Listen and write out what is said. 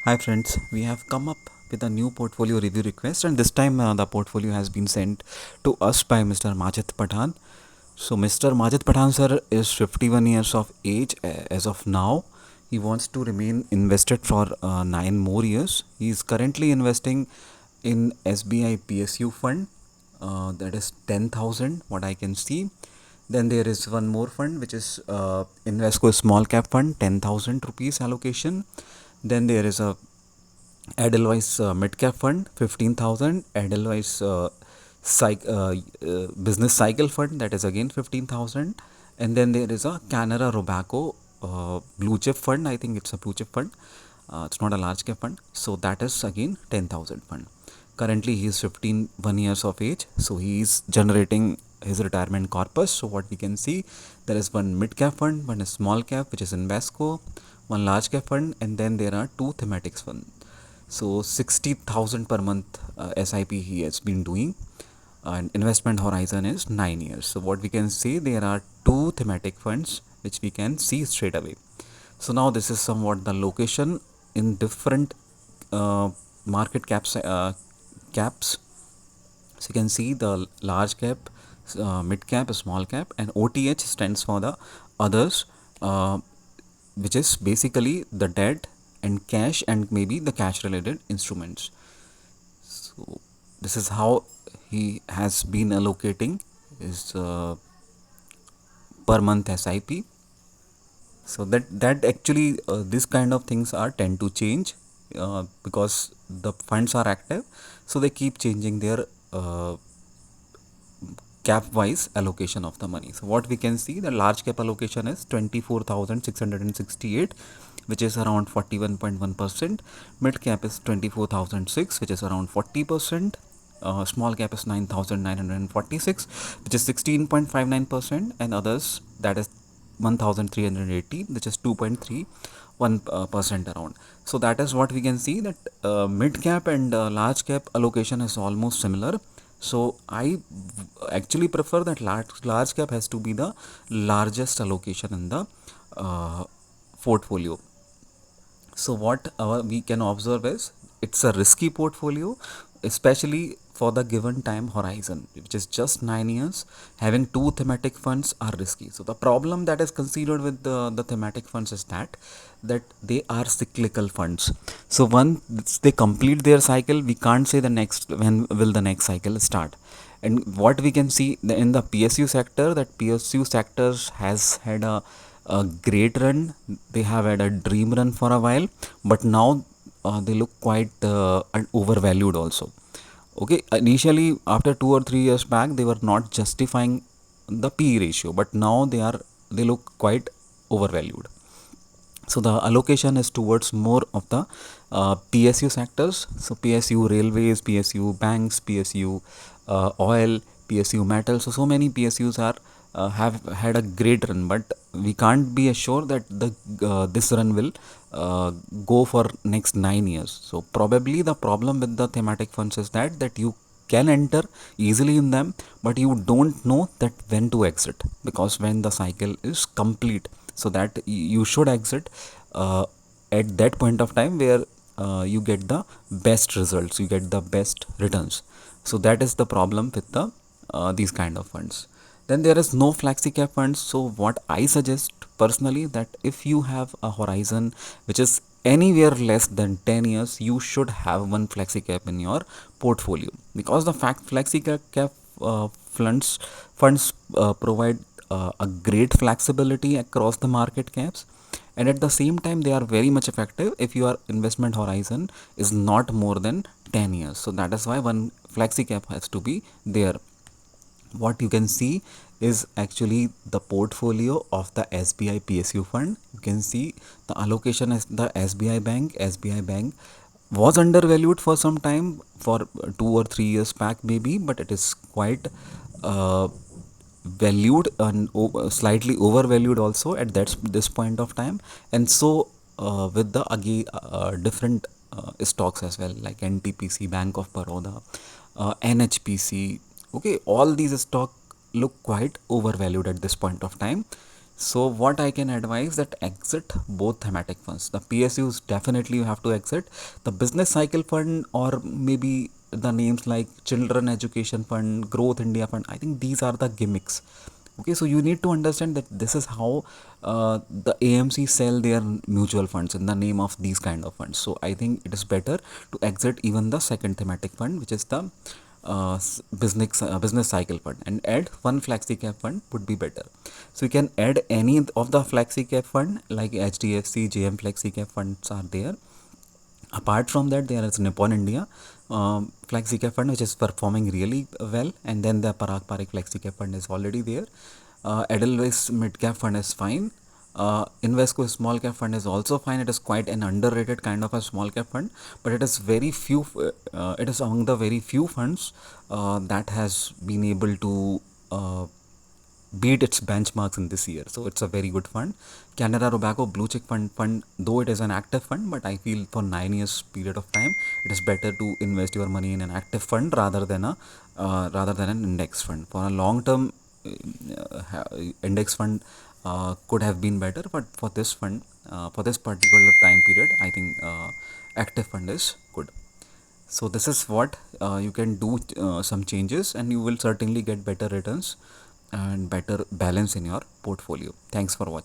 Hi friends, we have come up with a new portfolio review request, and this time the portfolio has been sent to us by Mr. Majid Pathan. So Mr. Majid Pathan sir is 51 years of age as of now. He wants to remain invested for 9 more years. He is currently investing in SBI PSU fund, that is 10,000 what I can see. Then there is one more fund which is Invesco small cap fund, 10,000 rupees allocation. Then there is a Edelweiss mid cap fund, 15,000. Edelweiss business cycle fund, that is again 15,000. And then there is a Canara Robaco blue chip fund. I think it's a blue chip fund. It's not a large cap fund. So that is again 10,000 fund. Currently he is 1 years of age. So he is generating his retirement corpus. So what we can see, there is one mid cap fund, one small cap which is Invesco, one large cap fund, and then there are two thematics funds. So 60,000 per month SIP he has been doing, and investment horizon is 9 years. So what we can say, there are two thematic funds which we can see straight away. So now this is somewhat the location in different market caps. So you can see the large cap, mid cap, small cap, and OTH stands for the others, which is basically the debt and cash and maybe the cash related instruments. So this is how he has been allocating his per month SIP. So that actually this kind of things are tend to change because the funds are active, so they keep changing their cap wise allocation of the money. So what we can see, the large cap allocation is 24,668, which is around 41.1%. Mid cap is 24,006, which is around 40%. Small cap is 9,946, which is 16.59%, and others, that is 1,380, which is 2.31% around. So that is what we can see, that mid cap and large cap allocation is almost similar. So I actually prefer that large cap has to be the largest allocation in the portfolio. So what we can observe is, it's a risky portfolio, especially for the given time horizon, which is just 9 years. Having two thematic funds are risky. So the problem that is considered with the thematic funds is that they are cyclical funds. So once they complete their cycle, we can't say the next when will the next cycle start. And what we can see in the PSU sector, that PSU sectors has had a great run. They have had a dream run for a while, but now they look quite overvalued also. Okay, initially after 2 or 3 years back, they were not justifying the P ratio, but now they look quite overvalued. So the allocation is towards more of the PSU sectors. So PSU railways, PSU banks, PSU oil, PSU metal. So many PSUs are have had a great run, but we can't be assured that the this run will go for next 9 years. So probably the problem with the thematic funds is that you can enter easily in them, but you don't know that when to exit, because when the cycle is complete, so that you should exit at that point of time where you get the best results, you get the best returns. So that is the problem with the these kind of funds. Then there is no flexi cap funds. So what I suggest personally, that if you have a horizon which is anywhere less than 10 years, you should have one flexi cap in your portfolio, because the fact flexi cap funds provide a great flexibility across the market caps, and at the same time they are very much effective if your investment horizon is not more than 10 years. So that is why one flexi cap has to be there. What you can see is actually the portfolio of the SBI PSU fund. You can see the allocation is the SBI Bank. SBI Bank was undervalued for some time, for 2 or 3 years back maybe, but it is quite valued and slightly overvalued also at this point of time. And so with the again different stocks as well, like NTPC, Bank of Baroda, NHPC. Okay, all these stocks look quite overvalued at this point of time. So what I can advise that exit both thematic funds. The PSUs definitely you have to exit. The business cycle fund or maybe the names like Children Education Fund, Growth India Fund. I think these are the gimmicks. Okay, so you need to understand that this is how the AMC sell their mutual funds in the name of these kind of funds. So I think it is better to exit even the second thematic fund, which is the business cycle fund, and add one flexi cap fund would be better. So you can add any of the flexi cap fund like HDFC, JM flexi cap funds are there. Apart from that, there is Nippon India Flexi Cap Fund, which is performing really well, and then the Parag Parikh Flexi Cap Fund is already there. Edelweiss Mid Cap Fund is fine. Invesco Small Cap Fund is also fine. It is quite an underrated kind of a small cap fund, but it is very few. It is among the very few funds that has been able to beat its benchmarks in this year. So it's a very good fund. Canada Robaco Blue Chip Fund, though it is an active fund, but I feel for 9 years period of time, it is better to invest your money in an active fund rather than an index fund. For a long term, index fund could have been better, but for this fund, for this particular time period, I think active fund is good. So this is what you can do some changes, and you will certainly get better returns and better balance in your portfolio. Thanks for watching.